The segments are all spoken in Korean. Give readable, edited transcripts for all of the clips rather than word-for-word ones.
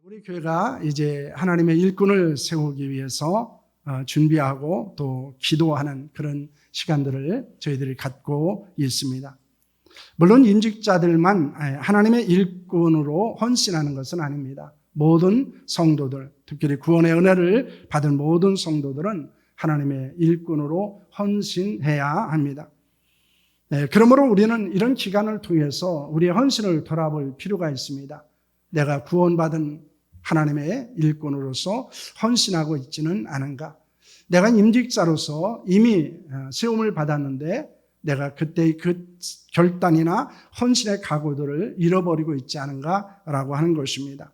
우리 교회가 이제 하나님의 일꾼을 세우기 위해서 준비하고 또 기도하는 그런 시간들을 저희들이 갖고 있습니다. 물론 임직자들만 하나님의 일꾼으로 헌신하는 것은 아닙니다. 모든 성도들, 특별히 구원의 은혜를 받은 모든 성도들은 하나님의 일꾼으로 헌신해야 합니다. 그러므로 우리는 이런 기간을 통해서 우리의 헌신을 돌아볼 필요가 있습니다. 내가 구원받은 하나님의 일꾼으로서 헌신하고 있지는 않은가? 내가 임직자로서 이미 세움을 받았는데 내가 그때의 그 결단이나 헌신의 각오들을 잃어버리고 있지 않은가라고 하는 것입니다.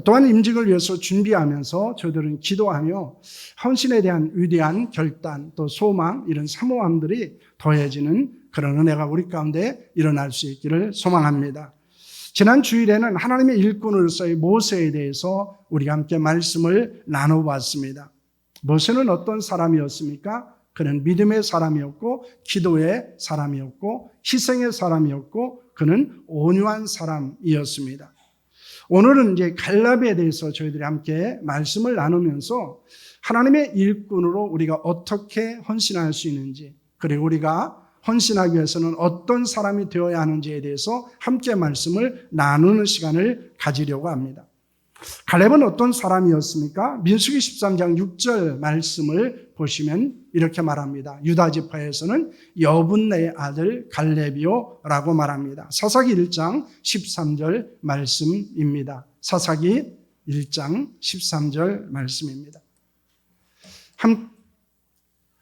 또한 임직을 위해서 준비하면서 저희들은 기도하며 헌신에 대한 위대한 결단, 또 소망, 이런 사모함들이 더해지는 그런 은혜가 우리 가운데 일어날 수 있기를 소망합니다. 지난 주일에는 하나님의 일꾼으로서의 모세에 대해서 우리가 함께 말씀을 나눠봤습니다. 모세는 어떤 사람이었습니까? 그는 믿음의 사람이었고 기도의 사람이었고 희생의 사람이었고 그는 온유한 사람이었습니다. 오늘은 이제 갈렙에 대해서 저희들이 함께 말씀을 나누면서 하나님의 일꾼으로 우리가 어떻게 헌신할 수 있는지, 그리고 우리가 헌신하기 위해서는 어떤 사람이 되어야 하는지에 대해서 함께 말씀을 나누는 시간을 가지려고 합니다. 갈렙은 어떤 사람이었습니까? 민수기 13장 6절 말씀을 보시면 이렇게 말합니다. 유다 지파에서는 여분네의 아들 갈렙이요 라고 말합니다. 사사기 1장 13절 말씀입니다. 사사기 1장 13절 말씀입니다.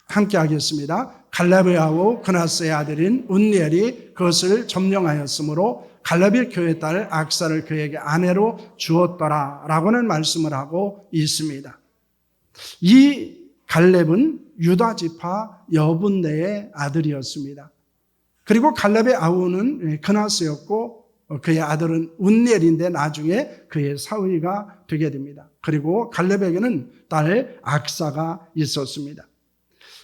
함께 하겠습니다. 갈렙의 아우 그나스의 아들인 운니엘이 그것을 점령하였으므로 갈렙이 그의 딸 악사를 그에게 아내로 주었더라 라고는 말씀을 하고 있습니다. 이 갈렙은 유다 지파 여분네의 아들이었습니다. 그리고 갈렙의 아우는 그나스였고 그의 아들은 운니엘인데 나중에 그의 사위가 되게 됩니다. 그리고 갈렙에게는 딸 악사가 있었습니다.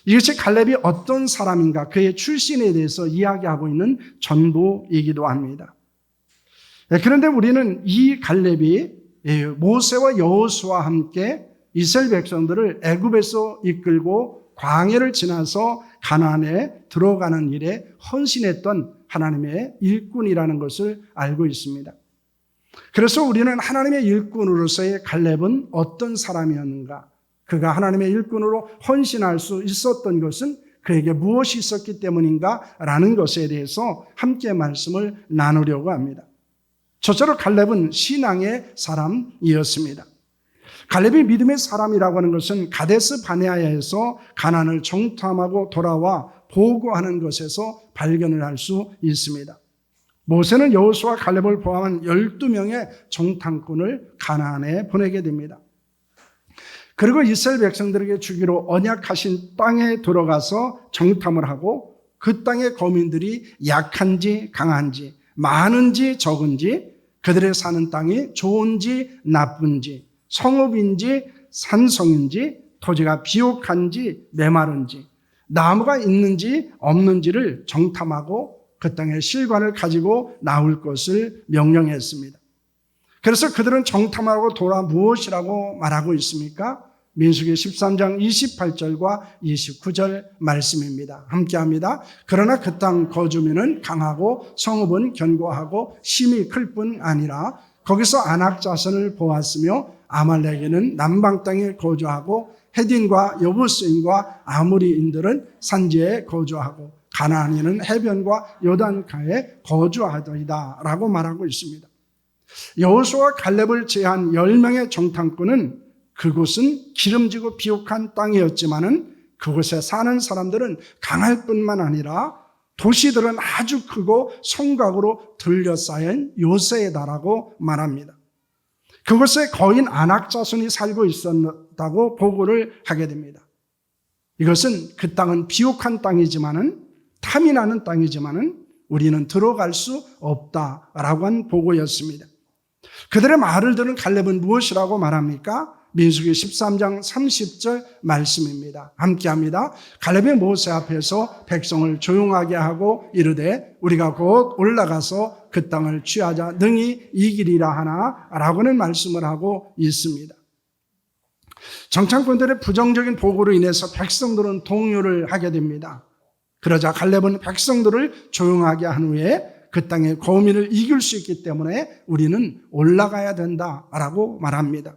이것이 갈렙이 어떤 사람인가, 그의 출신에 대해서 이야기하고 있는 전부이기도 합니다. 그런데 우리는 이 갈렙이 모세와 여호수아와 함께 이스라엘 백성들을 애굽에서 이끌고 광야를 지나서 가나안에 들어가는 일에 헌신했던 하나님의 일꾼이라는 것을 알고 있습니다. 그래서 우리는 하나님의 일꾼으로서의 갈렙은 어떤 사람이었는가, 그가 하나님의 일꾼으로 헌신할 수 있었던 것은 그에게 무엇이 있었기 때문인가 라는 것에 대해서 함께 말씀을 나누려고 합니다. 첫째로 갈렙은 신앙의 사람이었습니다. 갈렙이 믿음의 사람이라고 하는 것은 가데스 바네아에서 가나안을 정탐하고 돌아와 보고하는 것에서 발견을 할 수 있습니다. 모세는 여호수아 갈렙을 포함한 12명의 정탐꾼을 가나안에 보내게 됩니다. 그리고 이스라엘 백성들에게 주기로 언약하신 땅에 들어가서 정탐을 하고 그 땅의 거민들이 약한지 강한지, 많은지 적은지, 그들의 사는 땅이 좋은지 나쁜지, 성읍인지 산성인지, 토지가 비옥한지 메마른지, 나무가 있는지 없는지를 정탐하고 그 땅의 실과를 가지고 나올 것을 명령했습니다. 그래서 그들은 정탐하고 돌아 무엇이라고 말하고 있습니까? 민수기 13장 28절과 29절 말씀입니다. 함께합니다. 그러나 그 땅 거주민은 강하고 성읍은 견고하고 심이 클 뿐 아니라 거기서 아낙 자손을 보았으며 아말렉에는 남방 땅에 거주하고 헤딘과 여부스인과 아모리인들은 산지에 거주하고 가나안인은 해변과 요단가에 거주하더이다 라고 말하고 있습니다. 여호수아와 갈렙을 제한 10명의 정탐꾼은 그곳은 기름지고 비옥한 땅이었지만은 그곳에 사는 사람들은 강할 뿐만 아니라 도시들은 아주 크고 성곽으로 둘러싸인 요새다라고 말합니다. 그곳에 거인 아낙 자손이 살고 있었다고 보고를 하게 됩니다. 이것은 그 땅은 비옥한 땅이지만은 탐이 나는 땅이지만은 우리는 들어갈 수 없다라고 한 보고였습니다. 그들의 말을 들은 갈렙은 무엇이라고 말합니까? 민수기 13장 30절 말씀입니다. 함께합니다. 갈렙이 모세 앞에서 백성을 조용하게 하고 이르되 우리가 곧 올라가서 그 땅을 취하자 능히 이기리라 하나 라고는 말씀을 하고 있습니다. 정탐꾼들의 부정적인 보고로 인해서 백성들은 동요를 하게 됩니다. 그러자 갈렙은 백성들을 조용하게 한 후에 그 땅의 거민을 이길 수 있기 때문에 우리는 올라가야 된다라고 말합니다.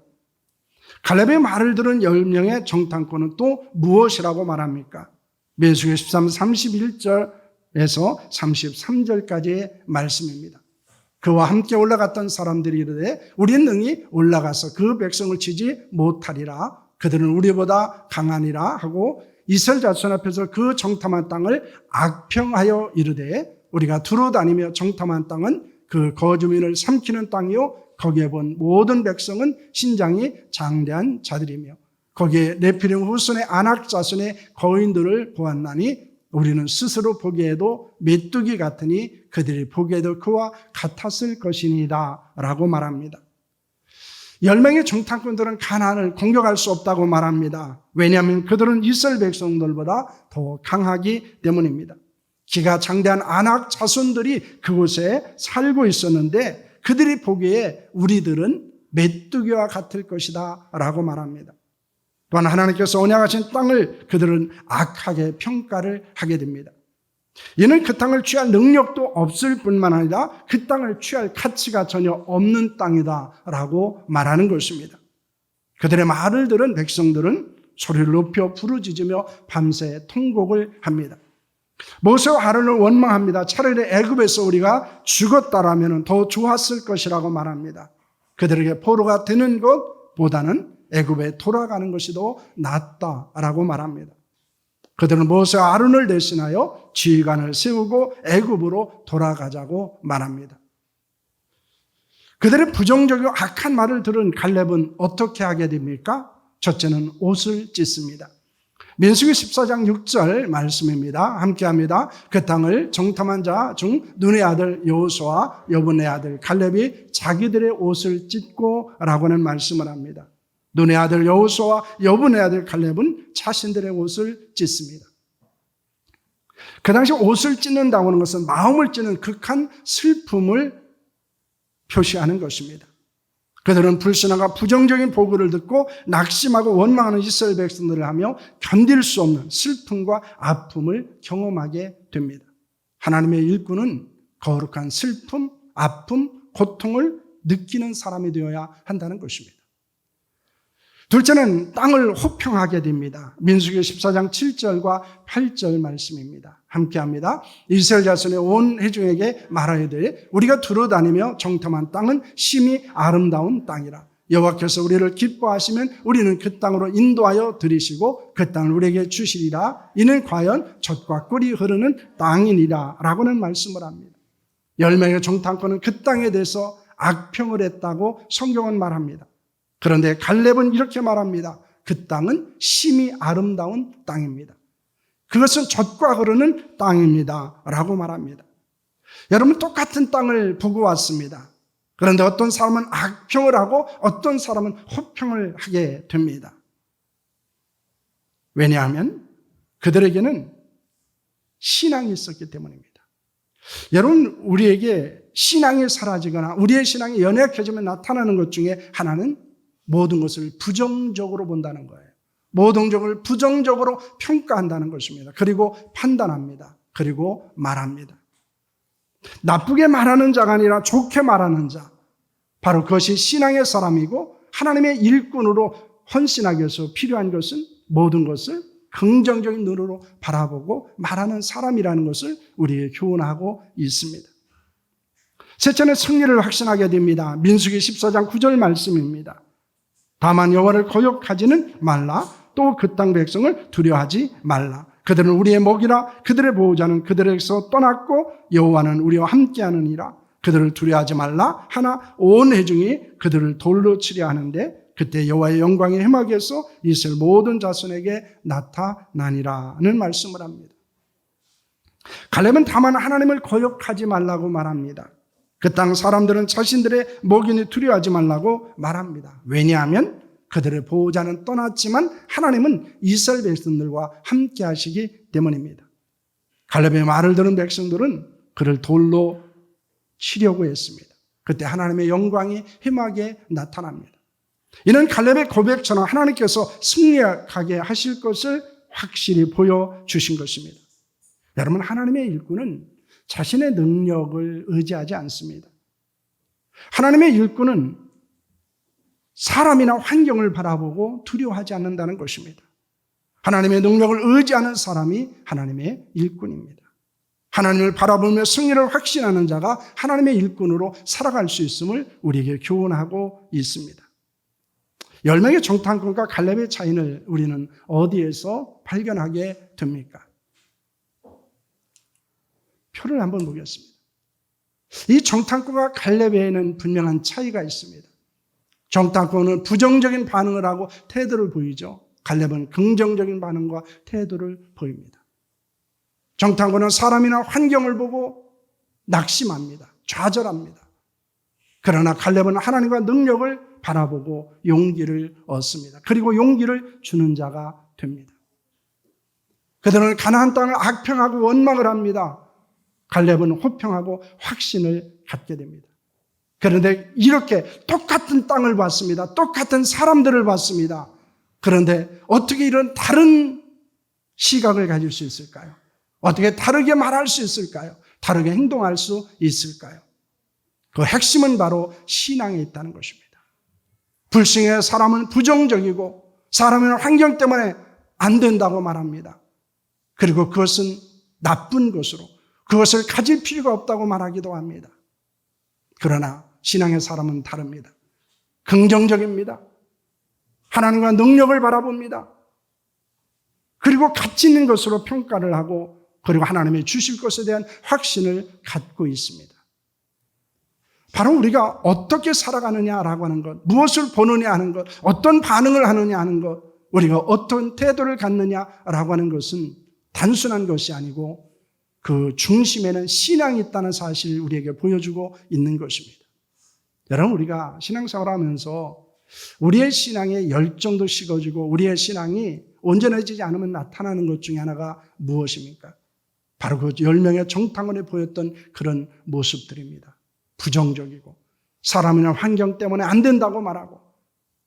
갈렙의 말을 들은 10명의 정탐꾼은 또 무엇이라고 말합니까? 민수기 13, 31절에서 33절까지의 말씀입니다. 그와 함께 올라갔던 사람들이 이르되 우리는 능히 올라가서 그 백성을 치지 못하리라. 그들은 우리보다 강하니라 하고 이스라엘 자손 앞에서 그 정탐한 땅을 악평하여 이르되 우리가 두루 다니며 정탐한 땅은 그 거주민을 삼키는 땅이요 거기에 본 모든 백성은 신장이 장대한 자들이며 거기에 네피림 후손의 아낙 자손의 거인들을 보았나니 우리는 스스로 보기에도 메뚜기 같으니 그들이 보기에도 그와 같았을 것이니이다 라고 말합니다. 10명의 정탐꾼들은 가나안을 공격할 수 없다고 말합니다. 왜냐하면 그들은 이스라엘 백성들보다 더 강하기 때문입니다. 기가 장대한 아낙 자손들이 그곳에 살고 있었는데 그들이 보기에 우리들은 메뚜기와 같을 것이다 라고 말합니다. 또한 하나님께서 언약하신 땅을 그들은 악하게 평가를 하게 됩니다. 이는 그 땅을 취할 능력도 없을 뿐만 아니라 그 땅을 취할 가치가 전혀 없는 땅이다 라고 말하는 것입니다. 그들의 말을 들은 백성들은 소리를 높여 부르짖으며 밤새 통곡을 합니다. 모세와 아론을 원망합니다. 차라리 애굽에서 우리가 죽었다라면 더 좋았을 것이라고 말합니다. 그들에게 포로가 되는 것보다는 애굽에 돌아가는 것이 더 낫다라고 말합니다. 그들은 모세와 아론을 대신하여 지휘관을 세우고 애굽으로 돌아가자고 말합니다. 그들의 부정적이고 악한 말을 들은 갈렙은 어떻게 하게 됩니까? 첫째는 옷을 찢습니다. 민수기 14장 6절 말씀입니다. 함께합니다. 그 땅을 정탐한 자 중 눈의 아들 여호수아와 여분의 아들 갈렙이 자기들의 옷을 찢고 라고는 말씀을 합니다. 눈의 아들 여호수아와 여분의 아들 갈렙은 자신들의 옷을 찢습니다. 그 당시 옷을 찢는다고 하는 것은 마음을 찢는 극한 슬픔을 표시하는 것입니다. 그들은 불신앙과 부정적인 보고를 듣고 낙심하고 원망하는 이스라엘 백성들을 하며 견딜 수 없는 슬픔과 아픔을 경험하게 됩니다. 하나님의 일꾼은 거룩한 슬픔, 아픔, 고통을 느끼는 사람이 되어야 한다는 것입니다. 둘째는 땅을 호평하게 됩니다. 민수기 14장 7절과 8절 말씀입니다. 함께합니다. 이스라엘 자손의 온 회중에게 말하여 되 우리가 두루다니며 정탐한 땅은 심히 아름다운 땅이라. 여호와께서 우리를 기뻐하시면 우리는 그 땅으로 인도하여 들이시고 그 땅을 우리에게 주시리라. 이는 과연 젖과 꿀이 흐르는 땅이니라 라고는 말씀을 합니다. 10명의 정탐꾼은 그 땅에 대해서 악평을 했다고 성경은 말합니다. 그런데 갈렙은 이렇게 말합니다. 그 땅은 심히 아름다운 땅입니다. 그것은 젖과 흐르는 땅입니다 라고 말합니다. 여러분, 똑같은 땅을 보고 왔습니다. 그런데 어떤 사람은 악평을 하고 어떤 사람은 호평을 하게 됩니다. 왜냐하면 그들에게는 신앙이 있었기 때문입니다. 여러분, 우리에게 신앙이 사라지거나 우리의 신앙이 연약해지면 나타나는 것 중에 하나는 모든 것을 부정적으로 본다는 거예요. 모든 것을 부정적으로 평가한다는 것입니다. 그리고 판단합니다. 그리고 말합니다. 나쁘게 말하는 자가 아니라 좋게 말하는 자, 바로 그것이 신앙의 사람이고 하나님의 일꾼으로 헌신하기 위해서 필요한 것은 모든 것을 긍정적인 눈으로 바라보고 말하는 사람이라는 것을 우리에게 교훈하고 있습니다. 셋째는 승리를 확신하게 됩니다. 민수기 14장 9절 말씀입니다. 다만 여호와를 거역하지는 말라. 또 그 땅 백성을 두려워하지 말라. 그들은 우리의 목이라. 그들의 보호자는 그들에게서 떠났고 여호와는 우리와 함께하느니라. 그들을 두려워하지 말라. 하나 온 회중이 그들을 돌로 치려 하는데 그때 여호와의 영광이 해막에서 이스라엘 모든 자손에게 나타나니라는 말씀을 합니다. 갈렙은 다만 하나님을 거역하지 말라고 말합니다. 그 땅 사람들은 자신들의 목인이 두려워하지 말라고 말합니다. 왜냐하면 그들의 보호자는 떠났지만 하나님은 이스라엘 백성들과 함께 하시기 때문입니다. 갈렙의 말을 들은 백성들은 그를 돌로 치려고 했습니다. 그때 하나님의 영광이 심하게 나타납니다. 이는 갈렙의 고백처럼 하나님께서 승리하게 하실 것을 확실히 보여주신 것입니다. 여러분, 하나님의 일꾼은 자신의 능력을 의지하지 않습니다. 하나님의 일꾼은 사람이나 환경을 바라보고 두려워하지 않는다는 것입니다. 하나님의 능력을 의지하는 사람이 하나님의 일꾼입니다. 하나님을 바라보며 승리를 확신하는 자가 하나님의 일꾼으로 살아갈 수 있음을 우리에게 교훈하고 있습니다. 10명의 정탐꾼과 갈렙의 차이를 우리는 어디에서 발견하게 됩니까? 표를 한번 보겠습니다. 이 정탐꾼과 갈렙에는 분명한 차이가 있습니다. 정탐꾼은 부정적인 반응을 하고 태도를 보이죠. 갈렙은 긍정적인 반응과 태도를 보입니다. 정탐꾼은 사람이나 환경을 보고 낙심합니다. 좌절합니다. 그러나 갈렙은 하나님과 능력을 바라보고 용기를 얻습니다. 그리고 용기를 주는 자가 됩니다. 그들은 가나안 땅을 악평하고 원망을 합니다. 갈렙은 호평하고 확신을 갖게 됩니다. 그런데 이렇게 똑같은 땅을 봤습니다. 똑같은 사람들을 봤습니다. 그런데 어떻게 이런 다른 시각을 가질 수 있을까요? 어떻게 다르게 말할 수 있을까요? 다르게 행동할 수 있을까요? 그 핵심은 바로 신앙에 있다는 것입니다. 불신의 사람은 부정적이고 사람의 환경 때문에 안 된다고 말합니다. 그리고 그것은 나쁜 것으로 그것을 가질 필요가 없다고 말하기도 합니다. 그러나 신앙의 사람은 다릅니다. 긍정적입니다. 하나님과 능력을 바라봅니다. 그리고 가치 있는 것으로 평가를 하고 그리고 하나님의 주실 것에 대한 확신을 갖고 있습니다. 바로 우리가 어떻게 살아가느냐라고 하는 것, 무엇을 보느냐 하는 것, 어떤 반응을 하느냐 하는 것, 우리가 어떤 태도를 갖느냐라고 하는 것은 단순한 것이 아니고 그 중심에는 신앙이 있다는 사실을 우리에게 보여주고 있는 것입니다. 여러분, 우리가 신앙생활을 하면서 우리의 신앙의 열정도 식어지고 우리의 신앙이 온전해지지 않으면 나타나는 것 중에 하나가 무엇입니까? 바로 그 10명의 정탐꾼에 보였던 그런 모습들입니다. 부정적이고 사람이나 환경 때문에 안 된다고 말하고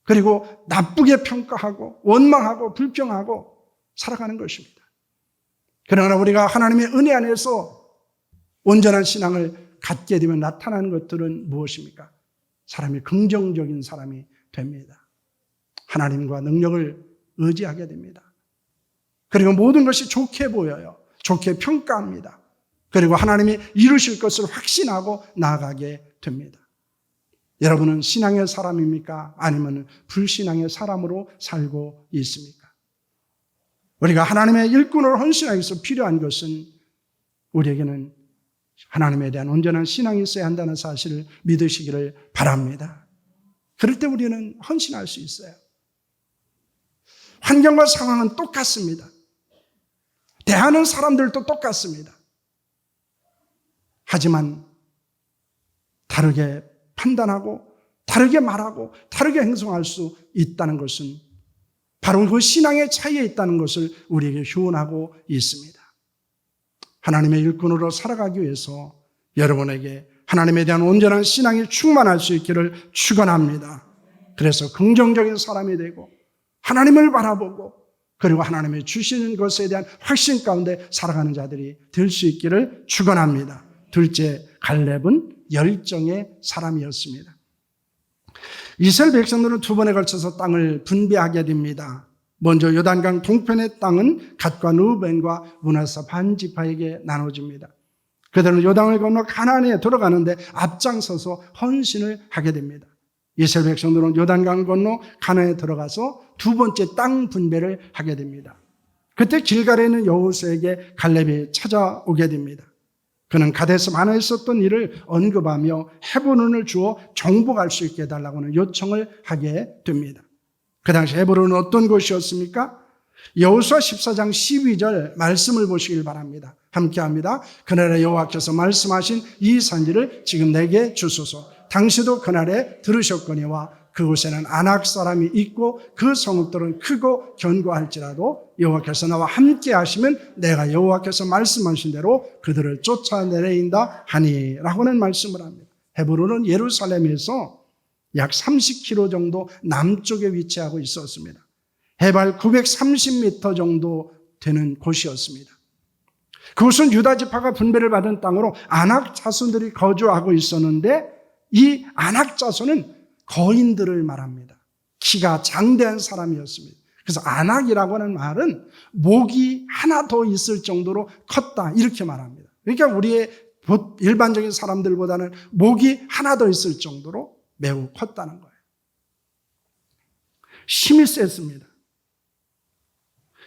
그리고 나쁘게 평가하고 원망하고 불평하고 살아가는 것입니다. 그러나 우리가 하나님의 은혜 안에서 온전한 신앙을 갖게 되면 나타나는 것들은 무엇입니까? 사람이 긍정적인 사람이 됩니다. 하나님과 능력을 의지하게 됩니다. 그리고 모든 것이 좋게 보여요. 좋게 평가합니다. 그리고 하나님이 이루실 것을 확신하고 나아가게 됩니다. 여러분은 신앙의 사람입니까? 아니면 불신앙의 사람으로 살고 있습니까? 우리가 하나님의 일꾼으로 헌신하기 위해서 필요한 것은 우리에게는 하나님에 대한 온전한 신앙이 있어야 한다는 사실을 믿으시기를 바랍니다. 그럴 때 우리는 헌신할 수 있어요. 환경과 상황은 똑같습니다. 대하는 사람들도 똑같습니다. 하지만 다르게 판단하고 다르게 말하고 다르게 행동할 수 있다는 것은 바로 그 신앙의 차이에 있다는 것을 우리에게 교훈하고 있습니다. 하나님의 일꾼으로 살아가기 위해서 여러분에게 하나님에 대한 온전한 신앙이 충만할 수 있기를 축원합니다. 그래서 긍정적인 사람이 되고 하나님을 바라보고 그리고 하나님의 주시는 것에 대한 확신 가운데 살아가는 자들이 될 수 있기를 축원합니다. 둘째, 갈렙은 열정의 사람이었습니다. 이스라엘 백성들은 두 번에 걸쳐서 땅을 분배하게 됩니다. 먼저 요단강 동편의 땅은 갓과 르우벤과 므낫세 반 지파에게 나눠집니다. 그들은 요단을 건너 가나안에 들어가는데 앞장서서 헌신을 하게 됩니다. 이스라엘 백성들은 요단강을 건너 가나안에 들어가서 두 번째 땅 분배를 하게 됩니다. 그때 길갈에 있는 여호수아에게 갈렙이 찾아오게 됩니다. 그는 가데스 바네아에 있었던 일을 언급하며 헤브론을 주어 정복할 수 있게 해달라고 하는 요청을 하게 됩니다. 그 당시 헤브론은 어떤 곳이었습니까? 여호수아 14장 12절 말씀을 보시길 바랍니다. 함께합니다. 그날에 여호와께서 말씀하신 이 산지를 지금 내게 주소서. 당시도 그날에 들으셨거니와 그곳에는 아낙 사람이 있고 그 성읍들은 크고 견고할지라도 여호와께서 나와 함께 하시면 내가 여호와께서 말씀하신 대로 그들을 쫓아내린다 하니라고는 말씀을 합니다. 헤브론은 예루살렘에서 약 30km 정도 남쪽에 위치하고 있었습니다. 해발 930m 정도 되는 곳이었습니다. 그곳은 유다 지파가 분배를 받은 땅으로 아낙 자손들이 거주하고 있었는데 이 아낙 자손은 거인들을 말합니다. 키가 장대한 사람이었습니다. 그래서 아낙이라고 하는 말은 목이 하나 더 있을 정도로 컸다 이렇게 말합니다. 그러니까 우리의 일반적인 사람들보다는 목이 하나 더 있을 정도로 매우 컸다는 거예요. 힘이 셌습니다.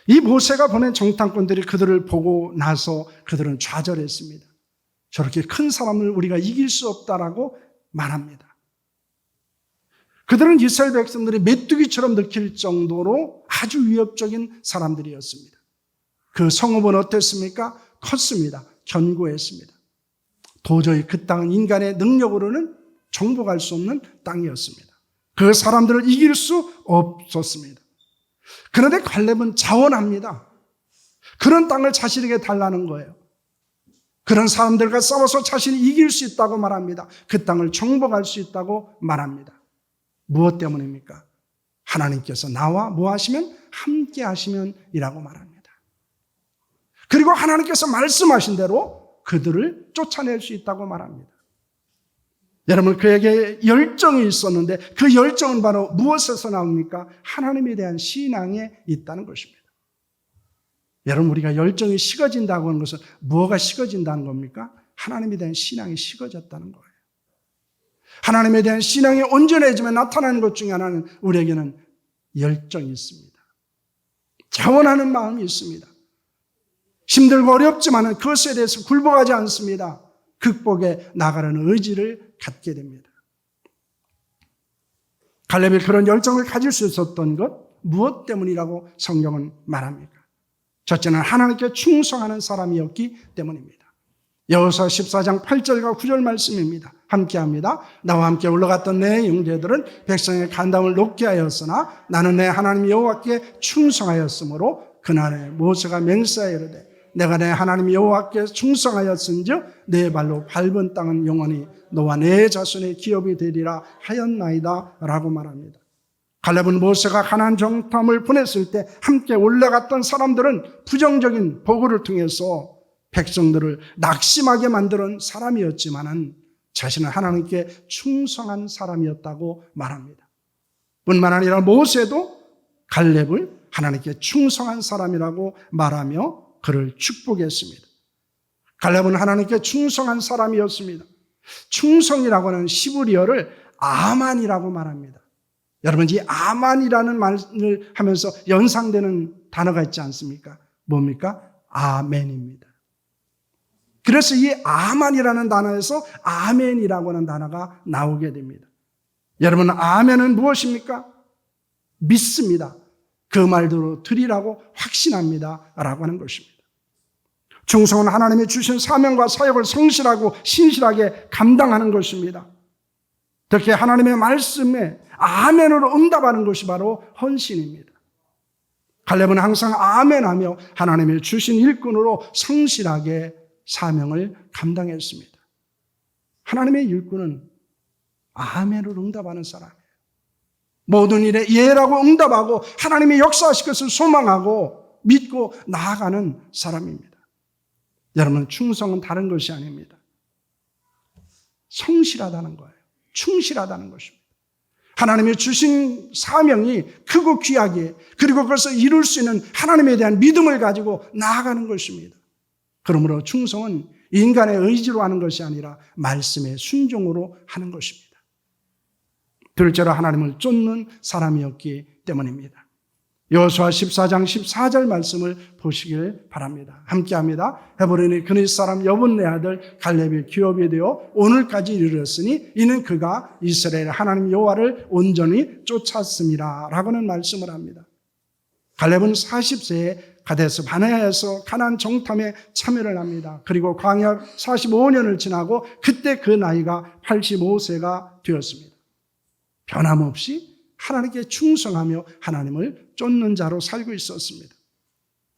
이 모세가 보낸 정탐꾼들이 그들을 보고 나서 그들은 좌절했습니다. 저렇게 큰 사람을 우리가 이길 수 없다라고 말합니다. 그들은 이스라엘 백성들이 메뚜기처럼 느낄 정도로 아주 위협적인 사람들이었습니다. 그 성읍은 어땠습니까? 컸습니다. 견고했습니다. 도저히 그 땅은 인간의 능력으로는 정복할 수 없는 땅이었습니다. 그 사람들을 이길 수 없었습니다. 그런데 갈렙은 자원합니다. 그런 땅을 자신에게 달라는 거예요. 그런 사람들과 싸워서 자신이 이길 수 있다고 말합니다. 그 땅을 정복할 수 있다고 말합니다. 무엇 때문입니까? 하나님께서 나와 뭐 하시면? 함께 하시면이라고 말합니다. 그리고 하나님께서 말씀하신 대로 그들을 쫓아낼 수 있다고 말합니다. 여러분, 그에게 열정이 있었는데 그 열정은 바로 무엇에서 나옵니까? 하나님에 대한 신앙에 있다는 것입니다. 여러분, 우리가 열정이 식어진다고 하는 것은 뭐가 식어진다는 겁니까? 하나님에 대한 신앙이 식어졌다는 거예요. 하나님에 대한 신앙이 온전해지면 나타나는 것 중에 하나는 우리에게는 열정이 있습니다. 자원하는 마음이 있습니다. 힘들고 어렵지만 그것에 대해서 굴복하지 않습니다. 극복해 나가려는 의지를 갖게 됩니다. 갈렙이 그런 열정을 가질 수 있었던 것 무엇 때문이라고 성경은 말합니까? 첫째는 하나님께 충성하는 사람이었기 때문입니다. 여호수아 14장 8절과 9절 말씀입니다. 함께합니다. 나와 함께 올라갔던 내 형제들은 백성의 간담을 높게 하였으나 나는 내 하나님 여호와께 충성하였으므로 그날에 모세가 맹세하여 이르되 내가 내 하나님 여호와께 충성하였은즉 내 발로 밟은 땅은 영원히 너와 내 자손의 기업이 되리라 하였나이다 라고 말합니다. 갈렙은 모세가 가나안 정탐을 보냈을 때 함께 올라갔던 사람들은 부정적인 보고를 통해서 백성들을 낙심하게 만드는 사람이었지만 자신은 하나님께 충성한 사람이었다고 말합니다. 뿐만 아니라 모세도 갈렙을 하나님께 충성한 사람이라고 말하며 그를 축복했습니다. 갈렙은 하나님께 충성한 사람이었습니다. 충성이라고 하는 시브리어를 아만이라고 말합니다. 여러분, 이 아만이라는 말을 하면서 연상되는 단어가 있지 않습니까? 뭡니까? 아멘입니다. 그래서 이 아만이라는 단어에서 아멘이라고 하는 단어가 나오게 됩니다. 여러분, 아멘은 무엇입니까? 믿습니다. 그 말대로 드리라고 확신합니다 라고 하는 것입니다. 충성은 하나님이 주신 사명과 사역을 성실하고 신실하게 감당하는 것입니다. 특히 하나님의 말씀에 아멘으로 응답하는 것이 바로 헌신입니다. 갈렙은 항상 아멘하며 하나님의 주신 일꾼으로 성실하게 사명을 감당했습니다. 하나님의 일꾼은 아멘으로 응답하는 사람이에요. 모든 일에 예라고 응답하고 하나님의 역사하실 것을 소망하고 믿고 나아가는 사람입니다. 여러분, 충성은 다른 것이 아닙니다. 성실하다는 거예요. 충실하다는 것입니다. 하나님이 주신 사명이 크고 귀하게 그리고 그것을 이룰 수 있는 하나님에 대한 믿음을 가지고 나아가는 것입니다. 그러므로 충성은 인간의 의지로 하는 것이 아니라 말씀의 순종으로 하는 것입니다. 둘째로 하나님을 쫓는 사람이었기 때문입니다. 여호수아 14장 14절 말씀을 보시길 바랍니다. 함께합니다. 헤브론의 그릿 사람 여분네 아들 갈렙이 기업이 되어 오늘까지 이르렀으니 이는 그가 이스라엘 하나님 여호와를 온전히 쫓았음이라 라고는 말씀을 합니다. 갈렙은 40세에 가데스 바네아에서 가나안 정탐에 참여를 합니다. 그리고 광야 45년을 지나고 그때 그 나이가 85세가 되었습니다. 변함없이 하나님께 충성하며 하나님을 쫓는 자로 살고 있었습니다.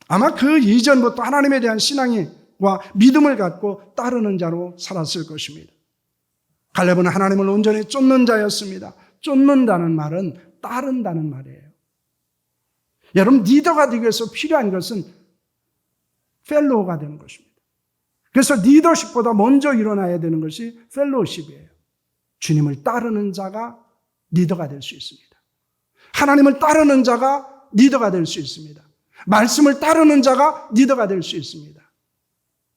아마 그 이전부터 하나님에 대한 신앙과 믿음을 갖고 따르는 자로 살았을 것입니다. 갈렙은 하나님을 온전히 쫓는 자였습니다. 쫓는다는 말은 따른다는 말이에요. 여러분, 리더가 되기 위해서 필요한 것은 펠로우가 되는 것입니다. 그래서 리더십보다 먼저 일어나야 되는 것이 펠로우십이에요. 주님을 따르는 자가 리더가 될 수 있습니다. 하나님을 따르는 자가 리더가 될 수 있습니다. 말씀을 따르는 자가 리더가 될 수 있습니다.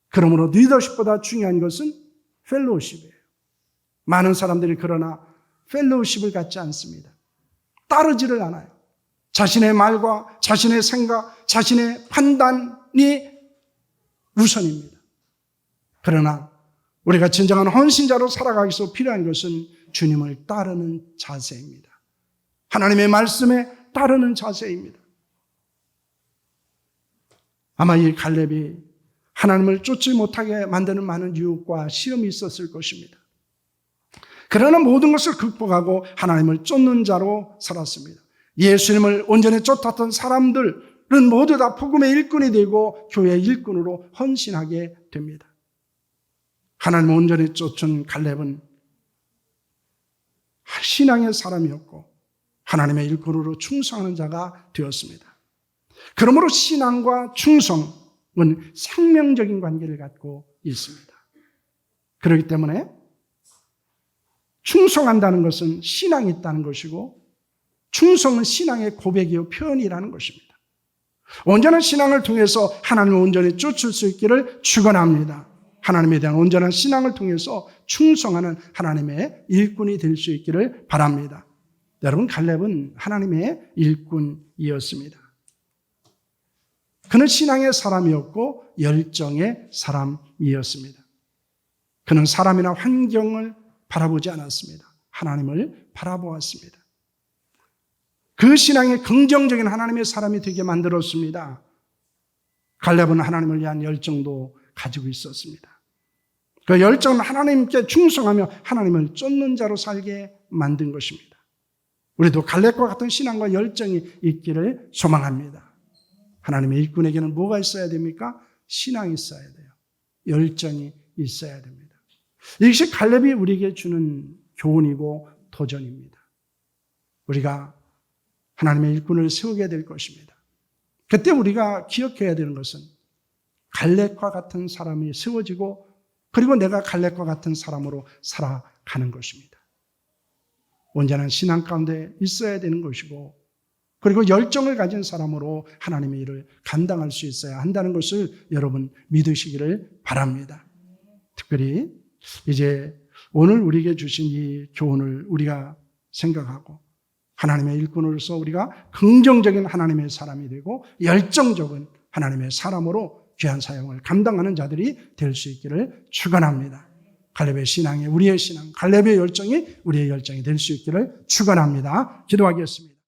그러므로 리더십보다 중요한 것은 펠로우십이에요. 많은 사람들이 그러나 펠로우십을 갖지 않습니다. 따르지를 않아요. 자신의 말과 자신의 생각, 자신의 판단이 우선입니다. 그러나 우리가 진정한 헌신자로 살아가기 위해서 필요한 것은 주님을 따르는 자세입니다. 하나님의 말씀에 따르는 자세입니다. 아마 이 갈렙이 하나님을 쫓지 못하게 만드는 많은 유혹과 시험이 있었을 것입니다. 그러나 모든 것을 극복하고 하나님을 쫓는 자로 살았습니다. 예수님을 온전히 쫓았던 사람들은 모두 다 복음의 일꾼이 되고 교회의 일꾼으로 헌신하게 됩니다. 하나님을 온전히 쫓은 갈렙은 신앙의 사람이었고 하나님의 일꾼으로 충성하는 자가 되었습니다. 그러므로 신앙과 충성은 생명적인 관계를 갖고 있습니다. 그렇기 때문에 충성한다는 것은 신앙이 있다는 것이고 충성은 신앙의 고백이요 표현이라는 것입니다. 온전한 신앙을 통해서 하나님을 온전히 쫓을 수 있기를 축원합니다. 하나님에 대한 온전한 신앙을 통해서 충성하는 하나님의 일꾼이 될 수 있기를 바랍니다. 여러분, 갈렙은 하나님의 일꾼이었습니다. 그는 신앙의 사람이었고 열정의 사람이었습니다. 그는 사람이나 환경을 바라보지 않았습니다. 하나님을 바라보았습니다. 그 신앙이 긍정적인 하나님의 사람이 되게 만들었습니다. 갈렙은 하나님을 위한 열정도 가지고 있었습니다. 그 열정은 하나님께 충성하며 하나님을 쫓는 자로 살게 만든 것입니다. 우리도 갈렙과 같은 신앙과 열정이 있기를 소망합니다. 하나님의 일꾼에게는 뭐가 있어야 됩니까? 신앙이 있어야 돼요. 열정이 있어야 됩니다. 이것이 갈렙이 우리에게 주는 교훈이고 도전입니다. 우리가 하나님의 일꾼을 세우게 될 것입니다. 그때 우리가 기억해야 되는 것은 갈렙과 같은 사람이 세워지고 그리고 내가 갈렙과 같은 사람으로 살아가는 것입니다. 온전한 신앙 가운데 있어야 되는 것이고 그리고 열정을 가진 사람으로 하나님의 일을 감당할 수 있어야 한다는 것을 여러분 믿으시기를 바랍니다. 특별히 이제 오늘 우리에게 주신 이 교훈을 우리가 생각하고 하나님의 일꾼으로서 우리가 긍정적인 하나님의 사람이 되고 열정적인 하나님의 사람으로 귀한 사역을 감당하는 자들이 될 수 있기를 축원합니다. 갈렙의 신앙이 우리의 신앙, 갈렙의 열정이 우리의 열정이 될 수 있기를 축원합니다. 기도하겠습니다.